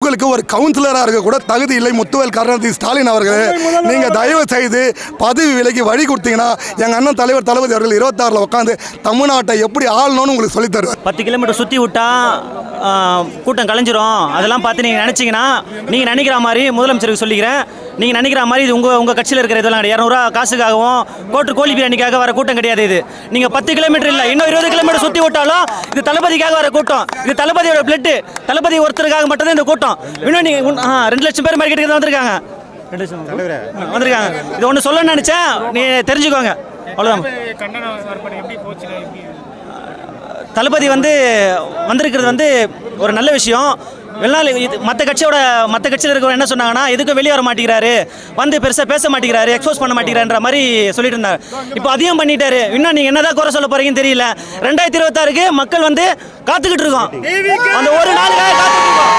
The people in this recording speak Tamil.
உங்களுக்கு ஒரு கவுன்சிலராக இருக்க கூட தகுதி இல்லை முத்துவேல் கருணாநிதி ஸ்டாலின் அவர்கள். நீங்கள் தயவு செய்து பதவி விலைக்கு வழி கொடுத்தீங்கன்னா எங்கள் அண்ணன் தலைவர் தளபதி அவர்கள் 26 உட்காந்து தமிழ்நாட்டை எப்படி ஆளணும்னு உங்களுக்கு சொல்லித் தருவார். 10 கிலோமீட்டர் சுற்றி விட்டா கூட்டம் கலைஞ்சிரும். அதெல்லாம் பார்த்து நீங்கள் நினச்சிங்கன்னா நீங்கள் நினைக்கிற மாதிரி முதலமைச்சருக்கு சொல்லிக்கிறேன். நீங்கள் நினைக்கிற மாதிரி இது உங்கள் கட்சியில் இருக்கிற இதெல்லாம் 200 காசுக்காகவும் கோழி பிரியாணிக்காக வர கூட்டம் கிடையாது. இது நீங்கள் 10 கிலோமீட்டர் இல்லை, இன்னும் 20 கிலோமீட்டர் சுற்றி விட்டாலும் இது தளபதிக்காக வர கூட்டம். இது தளபதியோட பிளட்டு, தளபதி ஒருத்தருக்காக மட்டும்தான் இந்த கூட்டம். இன்னும் நீங்கள் 2 லட்சம் பேர் மார்க்கெட்டுக்கு தான் வந்திருக்காங்க. 2 லட்சம் வந்திருக்காங்க. இது ஒன்று சொல்லணும்னு நினச்சேன், நீ தெரிஞ்சுக்கோங்க. அவ்வளோதான். தளபதி வந்திருக்கிறது ஒரு நல்ல விஷயம். மற்ற கட்சியில் இருக்கிறவங்க என்ன சொன்னாங்கன்னா, எதுக்கும் வெளியே வர மாட்டேங்கிறாரு, பெருசாக பேச மாட்டேங்கிறாரு, எக்ஸ்போஸ் பண்ண மாட்டேங்கிறான்ற மாதிரி சொல்லிட்டு இருந்தார். இப்போ அதையும் பண்ணிட்டாரு. இன்னும் நீங்கள் என்னதான் குறை சொல்ல போறீங்கன்னு தெரியல. 2026க்கு மக்கள் காத்துக்கிட்டு இருக்கோம். அந்த ஒரு நாளுக்காக காத்துக்கிட்டு இருக்கோம்.